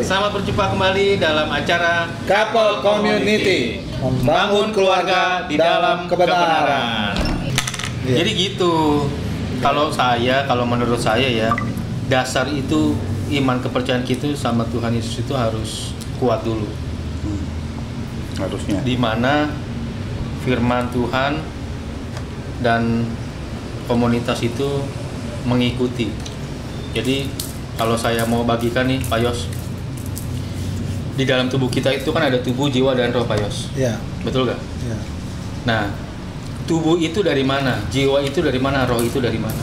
Selamat berjumpa kembali dalam acara Couple Community, membangun keluarga di dalam kebenaran. Iya. Jadi gitu. Kalau menurut saya ya, dasar itu iman kepercayaan kita sama Tuhan Yesus itu harus kuat dulu. Harusnya. Dimana firman Tuhan dan komunitas itu mengikuti. Jadi kalau saya mau bagikan nih, Pak Yos, di dalam tubuh kita itu kan ada tubuh, jiwa, dan roh, Pak Yos. Iya. Betul nggak? Iya. Nah, tubuh itu dari mana? Jiwa itu dari mana? Roh itu dari mana?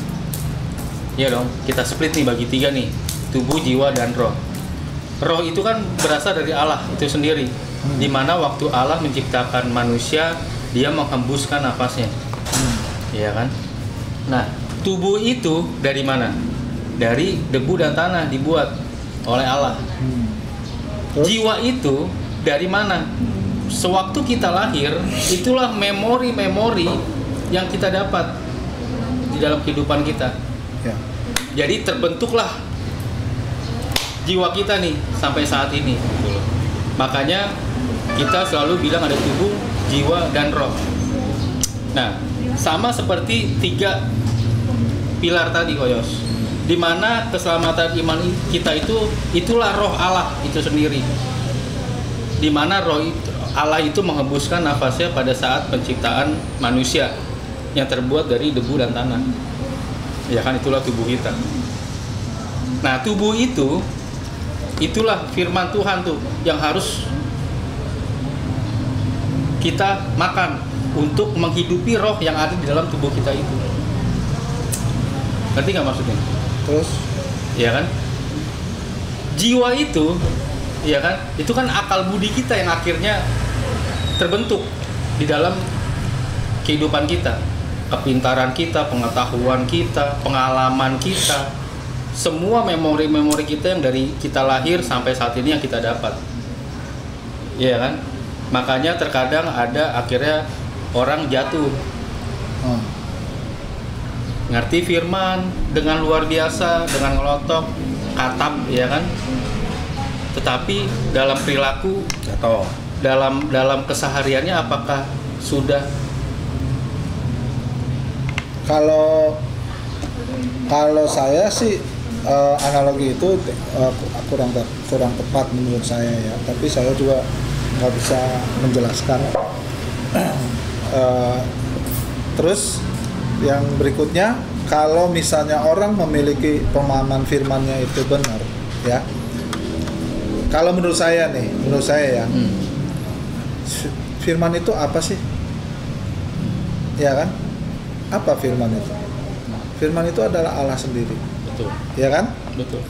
Iya dong, kita split nih bagi tiga nih, tubuh, jiwa, dan roh. Roh itu kan berasal dari Allah itu sendiri. Dimana waktu Allah menciptakan manusia, dia menghembuskan nafasnya. Iya kan? Nah, tubuh itu dari mana? Dari debu dan tanah dibuat oleh Allah. Jiwa itu dari mana? Sewaktu kita lahir, itulah memori-memori yang kita dapat di dalam kehidupan kita. Ya. Jadi terbentuklah jiwa kita nih sampai saat ini. Gitu loh. Makanya kita selalu bilang ada tubuh, jiwa, dan roh. Nah, sama seperti tiga pilar tadi, Koyos. Di mana keselamatan iman kita itulah roh Allah itu sendiri. Di mana roh Allah itu menghembuskan nafasnya pada saat penciptaan manusia yang terbuat dari debu dan tanah. Ya kan, itulah tubuh kita. Nah, tubuh itulah firman Tuhan tuh yang harus kita makan untuk menghidupi roh yang ada di dalam tubuh kita itu. Ngerti nggak maksudnya? Terus? Ya kan? Jiwa itu, ya kan? Itu kan akal budi kita yang akhirnya terbentuk di dalam kehidupan kita. Kepintaran kita, pengetahuan kita, pengalaman kita, semua memori-memori kita yang dari kita lahir sampai saat ini yang kita dapat. Ya kan? Makanya terkadang ada akhirnya orang jatuh. Ngerti firman dengan luar biasa, dengan ngelotok, katam, ya kan? Tetapi dalam perilaku Atau dalam kesehariannya apakah sudah? Kalau saya sih analogi itu kurang tepat menurut saya ya. Tapi saya juga nggak bisa menjelaskan. Terus yang berikutnya, kalau misalnya orang memiliki pemahaman firmannya itu benar, ya. Kalau menurut saya ya, firman itu apa sih? Ya kan? Apa firman itu? Firman itu adalah Allah sendiri. Betul. Ya kan? Betul.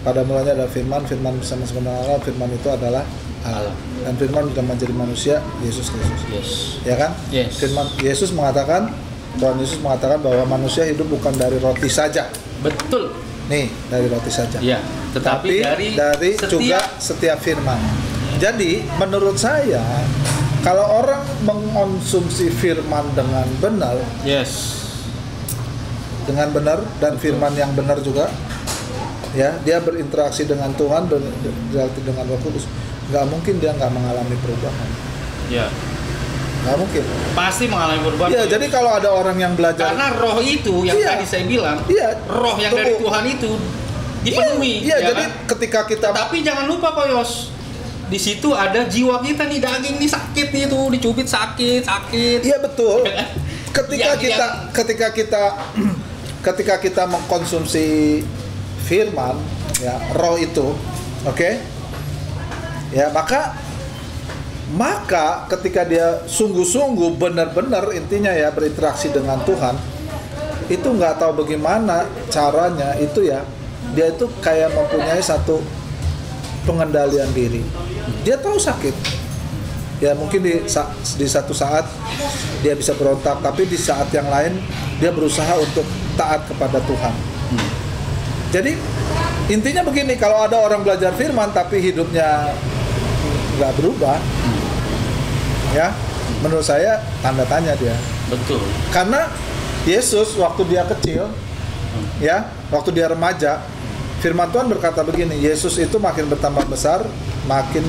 Pada mulanya ada firman bersama dengan Allah, firman itu adalah Allah. Dan firman sudah menjadi manusia, Yesus Kristus. Yes. Ya kan? Yes. Firman Tuhan Yesus mengatakan bahwa manusia hidup bukan dari roti saja. Betul. Nih, dari roti saja. Ya, tetapi dari setiap firman. Jadi, menurut saya, kalau orang mengkonsumsi firman dengan benar, yes, dengan benar dan firman yang benar juga, ya, dia berinteraksi dengan Tuhan dan dengan Roh Kudus, nggak mungkin dia nggak mengalami perubahan. Ya. Nggak mungkin. Pasti mengalami perubahan. Iya, jadi kalau ada orang yang belajar, karena roh itu yang tadi saya bilang, roh yang dari Tuhan itu dipenuhi. Iya, ya jadi kan? ketika kita. Tapi jangan lupa, Pak Yos, di situ ada jiwa kita nih, daging nih sakit nih, tuh dicubit sakit. Iya, betul. Ketika kita mengkonsumsi firman, ya, roh itu, oke? Ya, maka ketika dia sungguh-sungguh benar-benar intinya ya berinteraksi dengan Tuhan, itu nggak tahu bagaimana caranya itu ya, dia itu kayak mempunyai satu pengendalian diri. Dia tahu sakit, ya mungkin di satu saat dia bisa berontak, tapi di saat yang lain dia berusaha untuk taat kepada Tuhan. Jadi intinya begini, kalau ada orang belajar firman tapi hidupnya nggak berubah, ya menurut saya tanda tanya dia. Betul. Karena Yesus waktu dia kecil, ya waktu dia remaja, Firman Tuhan berkata begini, Yesus itu makin bertambah besar, makin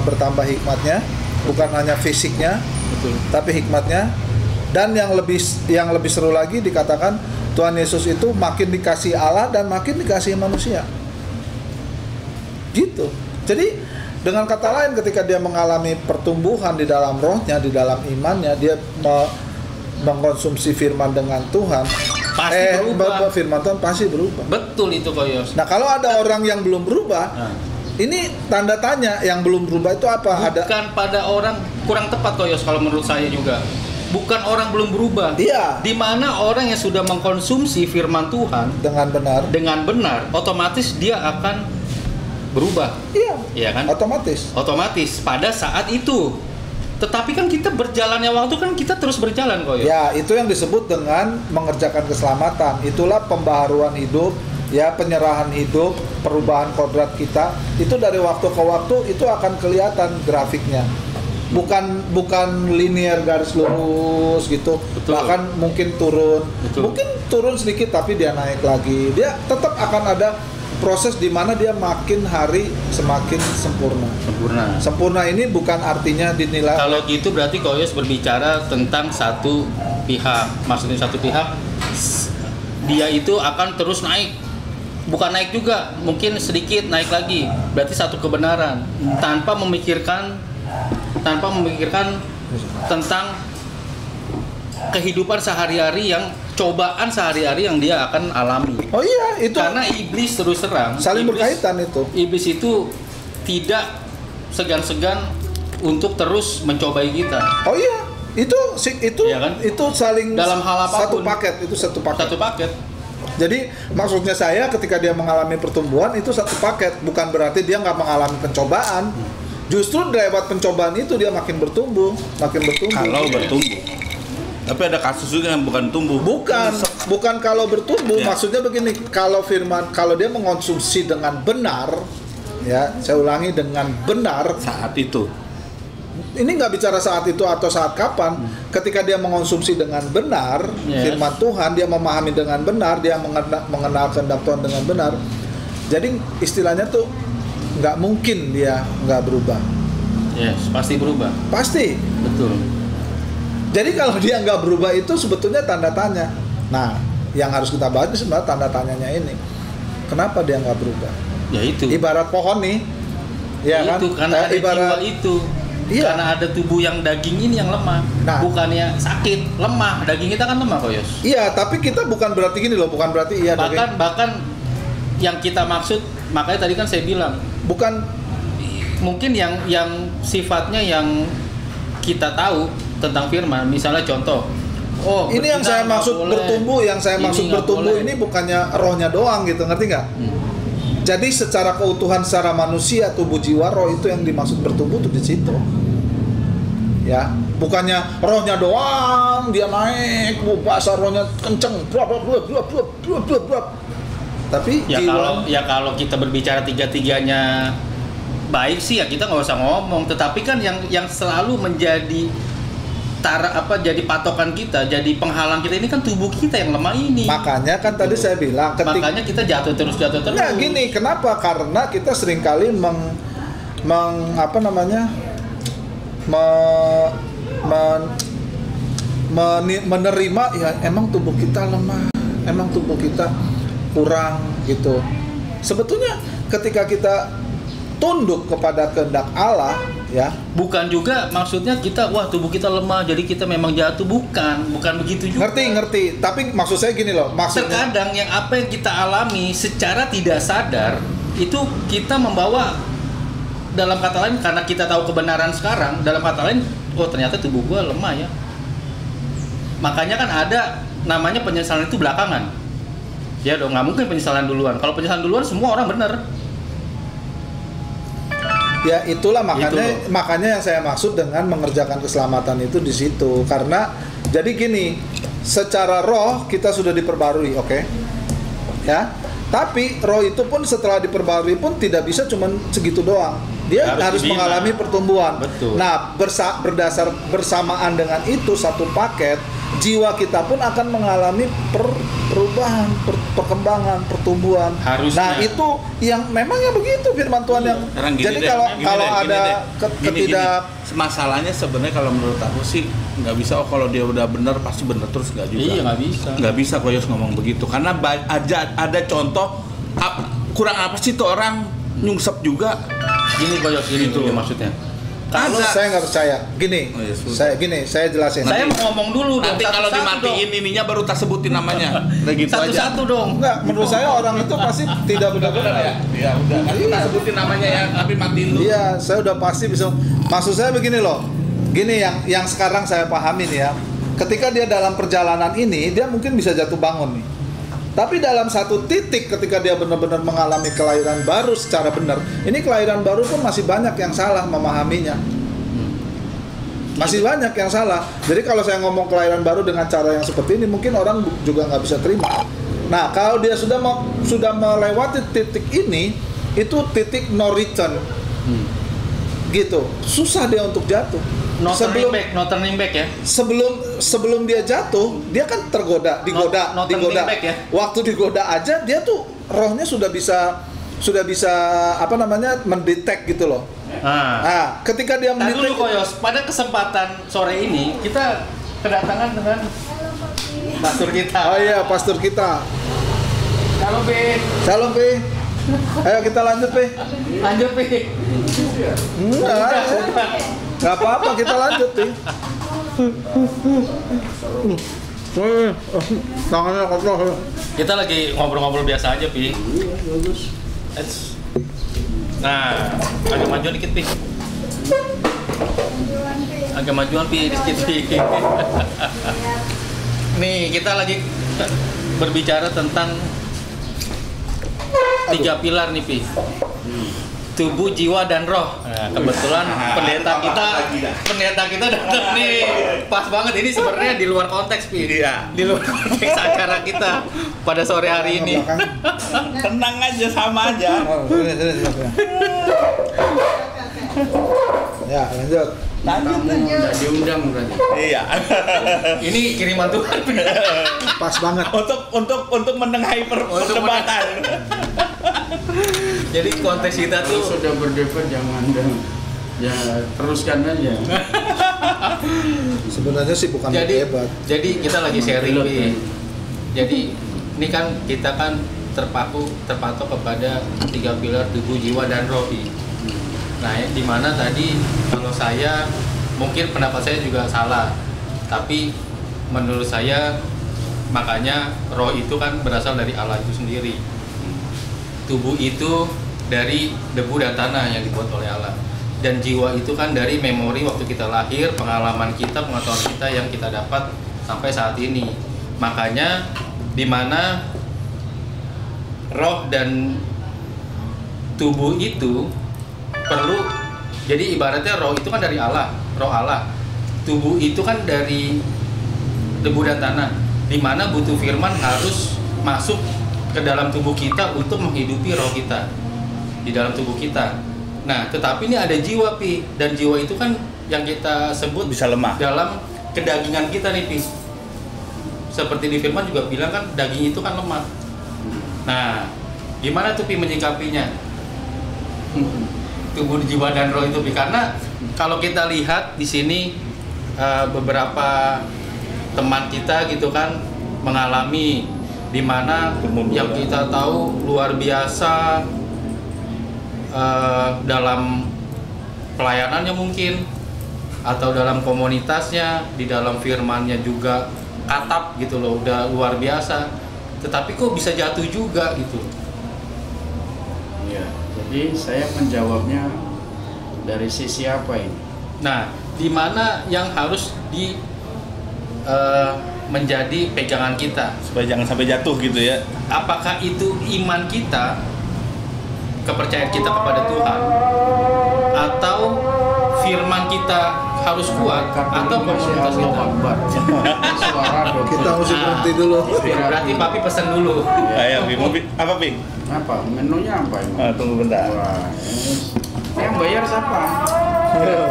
bertambah hikmatnya, bukan hanya fisiknya, Betul. tapi hikmatnya. Dan yang lebih seru lagi dikatakan Tuhan Yesus itu makin dikasih Allah dan makin dikasih manusia. Gitu. Jadi dengan kata lain, ketika dia mengalami pertumbuhan di dalam rohnya, di dalam imannya, dia mengkonsumsi firman dengan Tuhan, Pasti berubah. firman Tuhan pasti berubah. Betul itu Koyos. Nah, kalau ada orang yang belum berubah, Nah, ini tanda tanya. Yang belum berubah itu apa? bukan pada orang, kurang tepat Koyos kalau menurut saya juga. Bukan orang belum berubah. Iya. Di mana orang yang sudah mengkonsumsi firman Tuhan dengan benar, otomatis dia akan berubah. Iya. Iya kan? Otomatis pada saat itu. Tetapi kan kita berjalannya waktu kan kita terus berjalan Koyos. Ya, itu yang disebut dengan mengerjakan keselamatan. Itulah pembaharuan hidup, ya, penyerahan hidup, perubahan kodrat kita. Itu dari waktu ke waktu itu akan kelihatan grafiknya. Bukan linear garis lurus gitu. Betul. Bahkan mungkin turun. Betul. Mungkin turun sedikit tapi dia naik lagi. Dia tetap akan ada proses di mana dia makin hari semakin sempurna. Sempurna ini bukan artinya dinilai. Kalau gitu berarti Koyos berbicara tentang satu pihak. Maksudnya satu pihak dia itu akan terus naik. Bukan naik juga, mungkin sedikit naik lagi. Berarti satu kebenaran tanpa memikirkan tentang kehidupan sehari-hari, yang cobaan sehari-hari yang dia akan alami. Oh iya, itu Karena iblis terus terang saling berkaitan itu. Iblis itu tidak segan-segan untuk terus mencobai kita. Oh iya, itu Iya kan? itu saling Dalam hal apapun. satu paket. Satu paket. Jadi maksudnya saya ketika dia mengalami pertumbuhan itu satu paket, bukan berarti dia nggak mengalami pencobaan. Justru lewat pencobaan itu dia makin bertumbuh. Kalau bertumbuh. Tapi ada kasus juga yang bukan tumbuh. Bukan kalau bertumbuh, Ya. maksudnya begini, kalau dia mengonsumsi dengan benar, ya, saya ulangi, dengan benar. Saat itu. Ini nggak bicara saat itu atau saat kapan. Ketika dia mengonsumsi dengan benar Yes. firman Tuhan, dia memahami dengan benar, dia mengenal kehendak Tuhan dengan benar. Jadi istilahnya tuh nggak mungkin dia nggak berubah. Yes, pasti berubah. Pasti. Betul. Jadi kalau dia nggak berubah itu sebetulnya tanda tanya. Nah, yang harus kita bahas itu sebenarnya tanda tanyanya ini. Kenapa dia nggak berubah? Ya itu. Ibarat pohon nih, ya kan? Itu karena ada jiwa itu. Iya. Karena ada tubuh yang daging ini yang lemah. Nah. Bukannya sakit, lemah. Daging kita kan lemah, Koyos. Iya, tapi kita bukan berarti gini loh, bukan berarti iya Bahkan yang kita maksud, makanya tadi kan saya bilang, bukan mungkin yang sifatnya yang kita tahu tentang firman, misalnya contoh, ini yang saya maksud bertumbuh, ini bukannya rohnya doang gitu, ngerti nggak? Jadi secara keutuhan, secara manusia, tubuh, jiwa, roh itu yang dimaksud bertumbuh tuh di situ. Ya, bukannya rohnya doang dia naik, bahasa rohnya kenceng, tapi kalau kita berbicara tiga-tiganya baik sih ya kita nggak usah ngomong. Tetapi kan yang selalu menjadi jadi patokan kita, jadi penghalang kita ini kan tubuh kita yang lemah ini. Makanya kan tadi saya bilang, makanya kita jatuh terus. Nah, gini, kenapa? Karena kita seringkali menerima ya emang tubuh kita lemah, emang tubuh kita kurang gitu. Sebetulnya ketika kita tunduk kepada kehendak Allah, ya, bukan juga maksudnya kita tubuh kita lemah jadi kita memang jatuh, bukan begitu juga. Ngerti, tapi maksud saya gini loh, terkadang yang apa yang kita alami secara tidak sadar itu kita membawa, dalam kata lain, karena kita tahu kebenaran sekarang, dalam kata lain, ternyata tubuh gua lemah ya. Makanya kan ada namanya penyesalan itu belakangan. Ya dong, nggak mungkin penyesalan duluan. Kalau penyesalan duluan semua orang benar. Ya itulah makanya yang saya maksud dengan mengerjakan keselamatan itu di situ. Karena jadi gini, secara roh kita sudah diperbarui, oke? Ya. Tapi roh itu pun setelah diperbarui pun tidak bisa cuma segitu doang. Dia harus mengalami pertumbuhan. Betul. Nah, bersamaan dengan itu satu paket, jiwa kita pun akan mengalami perubahan, perkembangan, pertumbuhan. Harusnya. Nah itu yang memangnya begitu firman Tuhan yang. Sekarang gini Jadi deh, kalau gini kalau deh, gini ada deh. ketidak. Masalahnya sebenarnya kalau menurut aku sih nggak bisa. Oh kalau dia udah benar pasti benar terus, nggak juga. Iya, nggak bisa. Nggak bisa Koyos ngomong begitu karena ada contoh kurang apa sih tuh orang nyungsep juga. Ini Koyos ini tuh maksudnya. Kalau saya nggak percaya, gini, Oh, ya, sudah. saya jelasin. Saya mau ngomong dulu dong. Nanti kalau satu-satu dimatiin dong. ininya baru tak sebutin namanya. Udah gitu aja. Satu-satu dong. Enggak, menurut saya orang itu pasti tidak benar-benar ya. Ya udah, nanti tak sebutin namanya ya, tapi matiin dulu. Iya, saya udah pasti bisa. Maksud saya begini loh, gini yang sekarang saya pahamin ya. Ketika dia dalam perjalanan ini, dia mungkin bisa jatuh bangun nih. Tapi dalam satu titik ketika dia benar-benar mengalami kelahiran baru secara benar, ini kelahiran baru pun masih banyak yang salah memahaminya. Masih banyak yang salah. Jadi kalau saya ngomong kelahiran baru dengan cara yang seperti ini, mungkin orang juga nggak bisa terima. Nah, kalau dia sudah melewati titik ini, itu titik no return. Gitu. Susah dia untuk jatuh. No turning back ya. Sebelum dia jatuh, dia kan tergoda, digoda. No turning back ya. Waktu digoda aja dia tuh rohnya sudah bisa apa namanya mendetek gitu loh. Nah, ketika dia Tadi mendetek. dulu Koyos, pada kesempatan sore ini kita kedatangan dengan pastor kita. Oh iya, pastor kita. Halo P. Shalom Pi. Ayo kita lanjut Pi. Lanjut P. Nggak apa-apa, kita lanjut Pi. Tangannya kotor. Kita lagi ngobrol-ngobrol biasa aja Pi. Nah, agak majuan dikit Pi. Agak majuan Pi dikit Pi. Nih kita lagi berbicara tentang 3 pilar nih Pi. Tubuh, jiwa, dan roh. Nah, kebetulan pendeta kita datang nih. Pas banget, ini sebenarnya di luar konteks Pi. Iya. Di luar konteks acara kita pada sore hari ini. Tenang aja, sama aja. Oh, sini. Ya, lanjut. Nggak diundang berarti. Iya. Ini kiriman Tuhan. Pas banget. untuk menengahi perdebatan. Jadi konteks kita tuh sudah berdebat jangan ya teruskan aja. Sebenarnya sih bukan hebat. jadi kita lagi sharing Pi. Jadi ini kan kita kan terpatok kepada 3 pilar tubuh, jiwa, dan roh Pi. Nah, di mana tadi kalau saya mungkin pendapat saya juga salah, tapi menurut saya makanya roh itu kan berasal dari Allah itu sendiri. Tubuh itu dari debu dan tanah yang dibuat oleh Allah, dan jiwa itu kan dari memori waktu kita lahir, pengalaman kita, pengetahuan kita yang kita dapat sampai saat ini. Makanya di mana roh dan tubuh itu perlu, jadi ibaratnya roh itu kan dari Allah, roh Allah. Tubuh itu kan dari debu dan tanah, di mana butuh firman harus masuk ke dalam tubuh kita untuk menghidupi roh kita di dalam tubuh kita. Nah, tetapi ini ada jiwa Pi, dan jiwa itu kan yang kita sebut Bisa lemah. dalam kedagingan kita nih Pi. Seperti di firman juga bilang kan daging itu kan lemah. Nah, gimana tuh Pi menyikapinya? Tubuh, jiwa, dan roh itu Pi, karena kalau kita lihat di sini beberapa teman kita gitu kan mengalami di mana yang kita tahu luar biasa dalam pelayanannya mungkin, atau dalam komunitasnya, di dalam firmannya juga katap gitu loh, udah luar biasa, tetapi kok bisa jatuh juga gitu. Ya, jadi saya menjawabnya dari sisi apa ini? Nah, di mana yang harus menjadi pegangan kita? Supaya jangan sampai jatuh gitu ya. Apakah itu iman kita, kepercayaan kita kepada Tuhan, atau firman kita harus kuat, atau komunitas kita? Suara Kita mesti berhenti dulu. Berarti Papi pesan dulu. Ayo, Pi. Apa, Pi? apa? Menunya apa ini? Tunggu bentar. Wah, ini yang bayar siapa?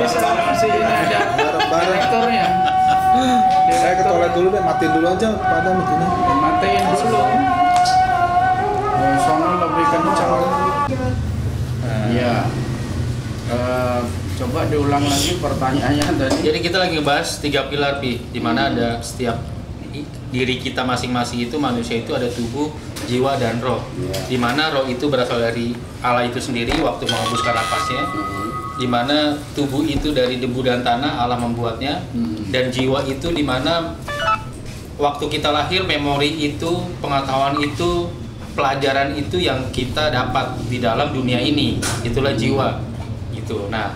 Bisa sih ini ada Bareng-bareng. direkturnya. Saya ke toilet dulu deh, matiin dulu aja pada itunya. Matiin dulu. Soalnya lebih kencang. Iya. Coba diulang lagi pertanyaannya tadi. Jadi kita lagi ngebahas 3 pilar, Pi, di mana ada setiap diri kita masing-masing itu, manusia itu ada tubuh, jiwa, dan roh. Di mana roh itu berasal dari Allah itu sendiri waktu menghembuskan napasnya. Di mana tubuh itu dari debu dan tanah Allah membuatnya, dan jiwa itu di mana waktu kita lahir, memori itu, pengetahuan itu, pelajaran itu yang kita dapat di dalam dunia ini, itulah jiwa gitu. Nah,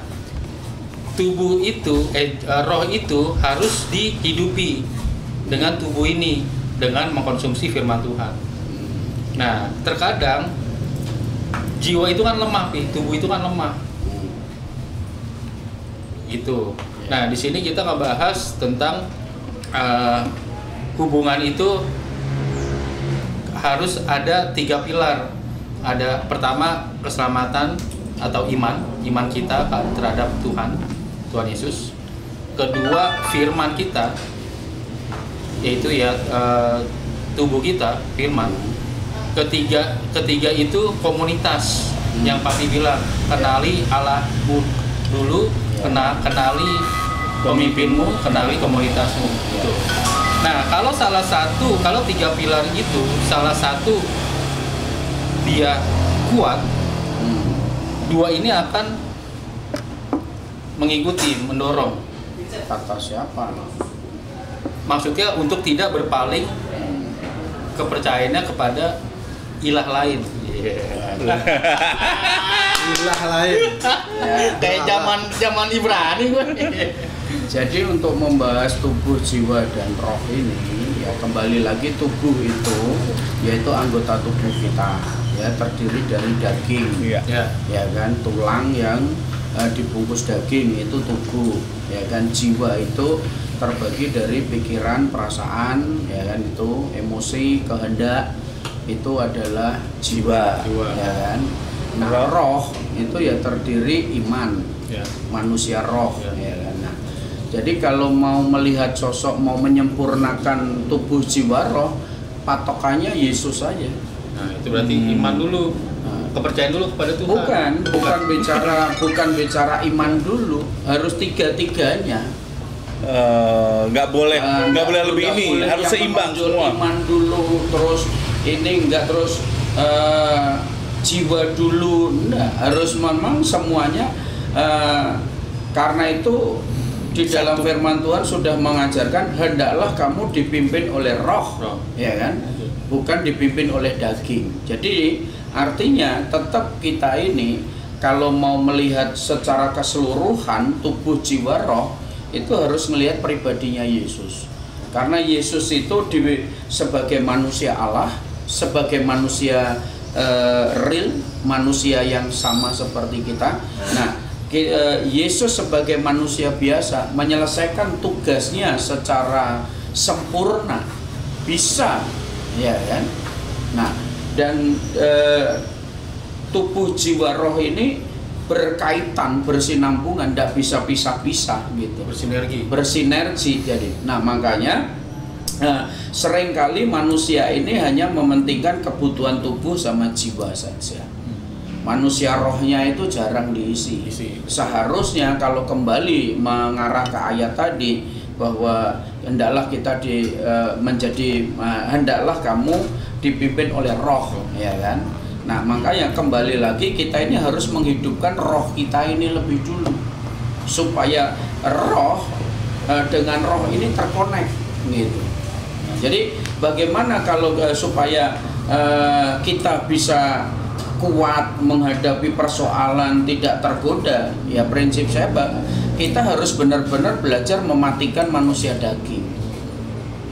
tubuh itu roh itu harus dihidupi dengan tubuh ini dengan mengkonsumsi firman Tuhan. Nah, terkadang jiwa itu kan lemah, tubuh itu kan lemah gitu. Nah, di sini kita ngebahas tentang hubungan itu harus ada 3 pilar. Ada pertama keselamatan atau iman kita terhadap Tuhan Yesus. Kedua, firman kita, yaitu tubuh kita, firman. Ketiga itu komunitas yang Papi bilang, kenali Allah dulu, kenali pemimpinmu, kenali komunitasmu. Gitu. Nah, kalau 3 pilar itu salah satu dia kuat, 2 ini akan mengikuti, mendorong. Kata siapa? Maksudnya untuk tidak berpaling kepercayaannya kepada ilah lain. Ilah lain. Kayak zaman Ibrani gue. Jadi untuk membahas tubuh, jiwa, dan roh ini, ya kembali lagi tubuh itu yaitu anggota tubuh kita, ya terdiri dari daging, ya kan, tulang yang dibungkus daging itu tubuh, ya kan. Jiwa itu terbagi dari pikiran, perasaan, ya kan, itu emosi, kehendak, itu adalah jiwa. Ya kan. Nah, roh itu ya terdiri iman, manusia roh, ya kan. Nah, jadi kalau mau melihat sosok, mau menyempurnakan tubuh, jiwa, roh, patokannya Yesus saja. Nah, itu berarti iman dulu. Kepercayaan dulu kepada Tuhan. Bukan bicara iman dulu, harus tiga-tiganya. Nggak boleh lebih ini, harus seimbang semua. Iman dulu, terus ini enggak, terus jiwa dulu, enggak, harus memang semuanya. Karena itu di dalam firman Tuhan sudah mengajarkan, hendaklah kamu dipimpin oleh roh. Ya kan, bukan dipimpin oleh daging. Jadi artinya tetap kita ini kalau mau melihat secara keseluruhan tubuh, jiwa, roh, itu harus melihat pribadinya Yesus. Karena Yesus itu sebagai manusia Allah, sebagai manusia real, manusia yang sama seperti kita. Nah, Yesus sebagai manusia biasa menyelesaikan tugasnya secara sempurna, bisa, ya kan? Nah, dan tubuh, jiwa, roh ini berkaitan, bersinambungan, tidak bisa pisah-pisah gitu. Bersinergi jadi. Nah, makanya seringkali manusia ini hanya mementingkan kebutuhan tubuh sama jiwa saja. Manusia rohnya itu jarang diisi. Seharusnya kalau kembali mengarah ke ayat tadi bahwa hendaklah kita hendaklah kamu dipimpin oleh roh, ya kan? Nah, makanya kembali lagi kita ini harus menghidupkan roh kita ini lebih dulu supaya roh dengan roh ini terkonek gitu. Nah, jadi bagaimana kalau supaya kita bisa kuat menghadapi persoalan, tidak tergoda? Ya prinsip saya, kita harus benar-benar belajar mematikan manusia daging.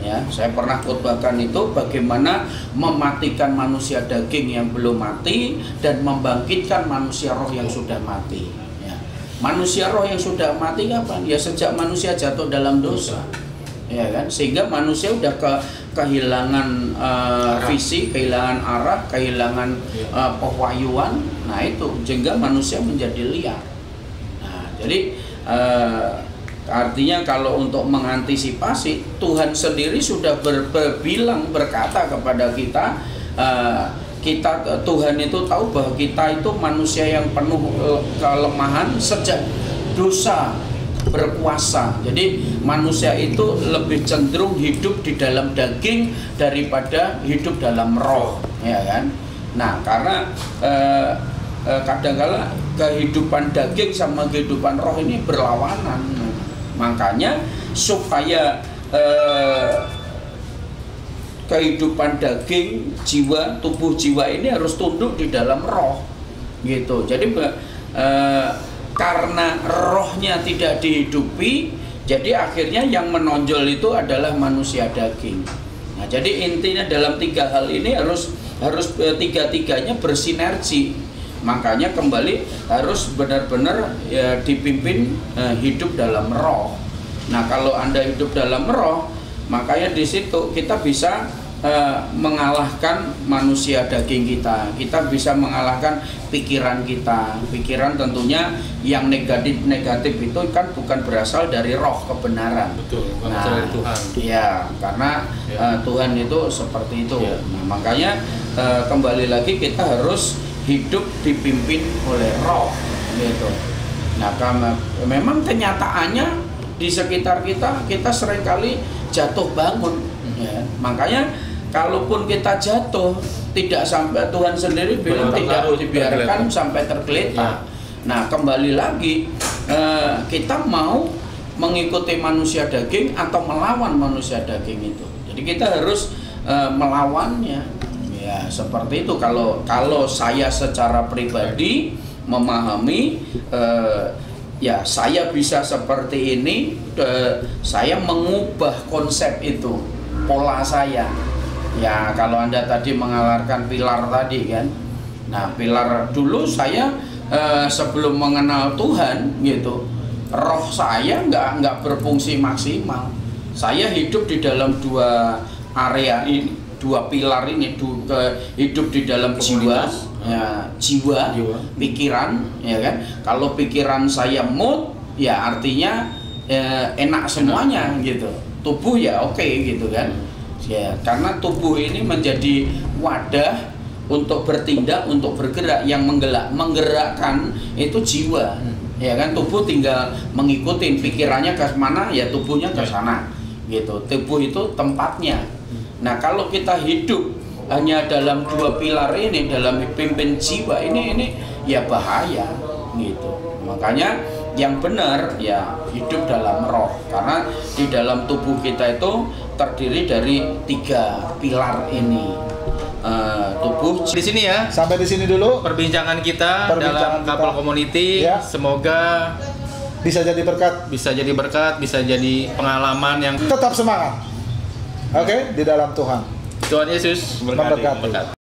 Ya, saya pernah khotbahkan itu bagaimana mematikan manusia daging yang belum mati dan membangkitkan manusia roh yang sudah mati. Ya. Manusia roh yang sudah mati kapan? Ya sejak manusia jatuh dalam dosa, ya kan? Sehingga manusia udah kehilangan visi, kehilangan arah, kehilangan pewahyuan. Nah itu, sehingga manusia menjadi liar. Nah, jadi Artinya kalau untuk mengantisipasi, Tuhan sendiri sudah berkata kepada kita, Tuhan itu tahu bahwa kita itu manusia yang penuh kelemahan sejak dosa berkuasa. Jadi manusia itu lebih cenderung hidup di dalam daging daripada hidup dalam roh, ya kan? Nah, karena kadang-kala kehidupan daging sama kehidupan roh ini berlawanan. Makanya supaya kehidupan daging, jiwa, tubuh jiwa ini harus tunduk di dalam roh, gitu. Jadi karena rohnya tidak dihidupi, jadi akhirnya yang menonjol itu adalah manusia daging. Nah, jadi intinya dalam tiga hal ini harus tiga-tiganya bersinergi. Makanya kembali harus benar-benar ya, dipimpin hidup dalam roh. Nah, kalau Anda hidup dalam roh, makanya di situ kita bisa mengalahkan manusia daging kita. Kita bisa mengalahkan pikiran kita. Pikiran tentunya yang negatif itu kan bukan berasal dari roh kebenaran. Betul, nah, dari Tuhan. Ya, karena Tuhan itu seperti itu. Ya. Nah, makanya kembali lagi kita harus hidup dipimpin oleh roh, gitu. Nah, karena memang kenyataannya di sekitar kita seringkali jatuh bangun, ya. Makanya kalaupun kita jatuh, tidak sampai, Tuhan sendiri bilang tidak dibiarkan sampai tergeletak. Nah, kembali lagi kita mau mengikuti manusia daging atau melawan manusia daging itu. Jadi kita harus melawannya. Ya, seperti itu. Kalau saya secara pribadi memahami, ya saya bisa seperti ini, saya mengubah konsep itu, pola saya. Ya, kalau Anda tadi mengalarkan pilar tadi kan. Nah, pilar dulu saya sebelum mengenal Tuhan gitu, roh saya nggak berfungsi maksimal. Saya hidup di dalam dua area ini, dua pilar ini, hidup di dalam jiwa, ya, jiwa, pikiran, ya kan. Kalau pikiran saya mood, ya artinya enak semuanya gitu. Tubuh ya oke, gitu kan. Ya, karena tubuh ini menjadi wadah untuk bertindak, untuk bergerak. Yang menggerakkan itu jiwa, ya kan. Tubuh tinggal mengikuti pikirannya ke mana, ya tubuhnya ke sana, gitu. Tubuh itu tempatnya. Nah, kalau kita hidup hanya dalam dua pilar ini, dalam pimpin jiwa ini ya bahaya, gitu. Makanya yang benar ya hidup dalam roh, karena di dalam tubuh kita itu terdiri dari tiga pilar ini. Tubuh Di sini ya, Sampai di sini dulu, perbincangan kita dalam kita. Couple Community. Ya. Semoga bisa jadi berkat. bisa jadi pengalaman yang Tetap semangat. Oke, di dalam Tuhan. Tuhan Yesus Memberkati. memberkati.